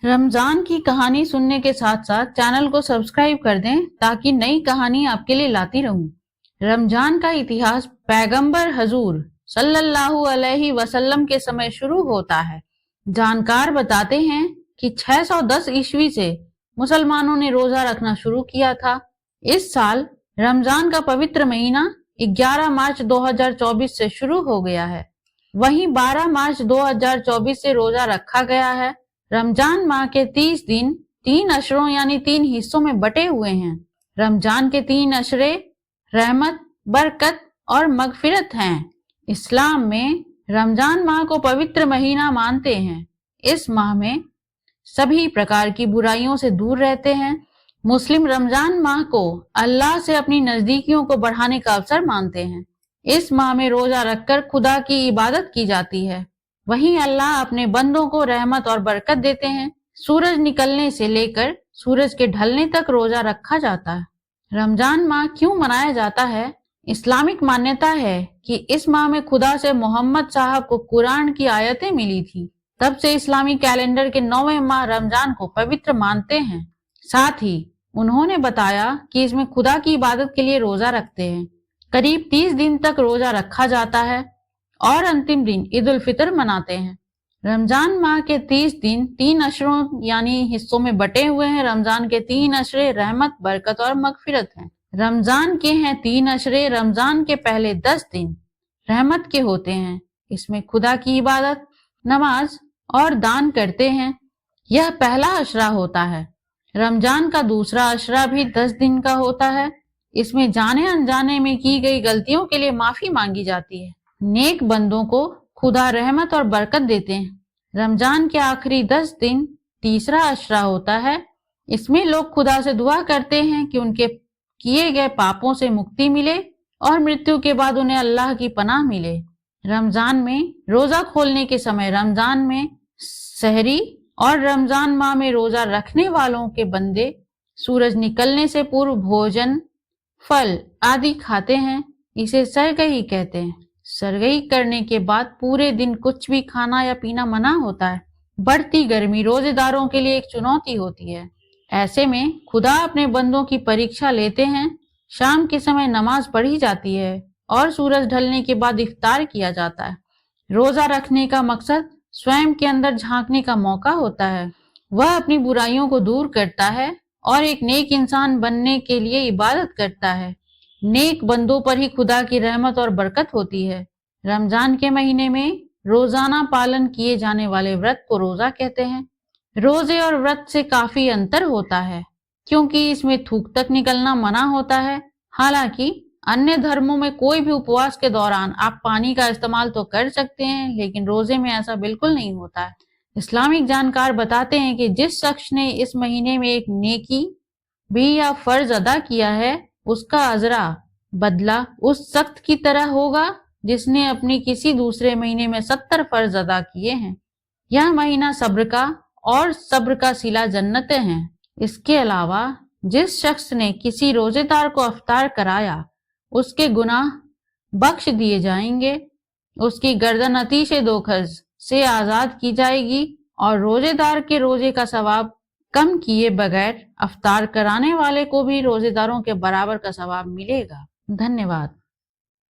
रमजान की कहानी सुनने के साथ साथ चैनल को सब्सक्राइब कर दें ताकि नई कहानी आपके लिए लाती रहूं। रमजान का इतिहास पैगंबर हजूर सल्लल्लाहु अलैहि वसल्लम के समय शुरू होता है। जानकार बताते हैं कि 610 ईस्वी से मुसलमानों ने रोजा रखना शुरू किया था। इस साल रमजान का पवित्र महीना 11 मार्च 2024 से शुरू हो गया है। वहीं 12 मार्च 2024 से रोजा रखा गया है। रमजान माह के 30 दिन 3 अशरों यानी 3 हिस्सों में बटे हुए हैं। रमजान के 3 अशरे रहमत, बरकत और मगफिरत हैं। इस्लाम में रमजान माह को पवित्र महीना मानते हैं। इस माह में सभी प्रकार की बुराइयों से दूर रहते हैं। मुस्लिम रमजान माह को अल्लाह से अपनी नजदीकियों को बढ़ाने का अवसर मानते हैं। इस माह में रोजा रखकर खुदा की इबादत की जाती है। वहीं अल्लाह अपने बंदों को रहमत और बरकत देते हैं। सूरज निकलने से लेकर सूरज के ढलने तक रोजा रखा जाता है। रमजान माह क्यों मनाया जाता है? इस्लामिक मान्यता है कि इस माह में खुदा से मोहम्मद साहब को कुरान की आयतें मिली थी। तब से इस्लामी कैलेंडर के 9वें माह रमजान को पवित्र मानते हैं। साथ ही उन्होंने बताया कि इसमें खुदा की इबादत के लिए रोजा रखते हैं। करीब 30 दिन तक रोजा रखा जाता है और अंतिम दिन ईद उल फितर मनाते हैं। रमजान माह के 30 दिन 3 अशरों यानी हिस्सों में बटे हुए हैं। रमजान के 3 अशरे रहमत, बरकत और मगफिरत हैं। रमजान के हैं 3 अशरे। रमजान के पहले 10 दिन रहमत के होते हैं। इसमें खुदा की इबादत, नमाज और दान करते हैं। यह पहला अशरा होता है। रमजान का दूसरा अशरा भी 10 दिन का होता है। इसमें जाने अनजाने में की गई गलतियों के लिए माफी मांगी जाती है। नेक बंदों को खुदा रहमत और बरकत देते हैं। रमजान के आखिरी 10 दिन तीसरा अशरा होता है। इसमें लोग खुदा से दुआ करते हैं कि उनके किए गए पापों से मुक्ति मिले और मृत्यु के बाद उन्हें अल्लाह की पनाह मिले। रमजान में रोजा खोलने के समय, रमजान में सहरी और रमजान माह में रोजा रखने वालों के बंदे सूरज निकलने से पूर्व भोजन, फल आदि खाते हैं। इसे सरगही कहते हैं। सरगही करने के बाद पूरे दिन कुछ भी खाना या पीना मना होता है। बढ़ती गर्मी रोजेदारों के लिए एक चुनौती होती है। ऐसे में खुदा अपने बंदों की परीक्षा लेते हैं। शाम के समय नमाज पढ़ी जाती है और सूरज ढलने के बाद इफ्तार किया जाता है। रोजा रखने का मकसद स्वयं के अंदर झांकने का मौका होता है। वह अपनी बुराइयों को दूर करता है और एक नेक इंसान बनने के लिए इबादत करता है। नेक बंदों पर ही खुदा की रहमत और बरकत होती है। रमजान के महीने में रोजाना पालन किए जाने वाले व्रत को रोजा कहते हैं। रोजे और व्रत से काफी अंतर होता है क्योंकि इसमें थूक तक निकलना मना होता है। हालांकि अन्य धर्मों में कोई भी उपवास के दौरान आप पानी का इस्तेमाल तो कर सकते हैं, लेकिन रोजे में ऐसा बिल्कुल नहीं होता है। इस्लामिक जानकार बताते हैं कि जिस शख्स ने इस महीने में एक नेकी भी या फर्ज अदा किया है, उसका अजरा बदला उस शख्स की तरह होगा जिसने अपनी किसी दूसरे महीने में 70 फर्ज अदा किए हैं। यह महीना सब्र का और सब्र का सिला जन्नतें हैं। इसके अलावा जिस शख्स ने किसी रोजेदार को इफ्तार कराया, उसके गुनाह बख्श दिए जाएंगे। उसकी गर्दन अतीश दोखज से आजाद की जाएगी और रोजेदार के रोजे का सवाब कम किए बगैर इफ्तार कराने वाले को भी रोजेदारों के बराबर का सवाब मिलेगा। धन्यवाद।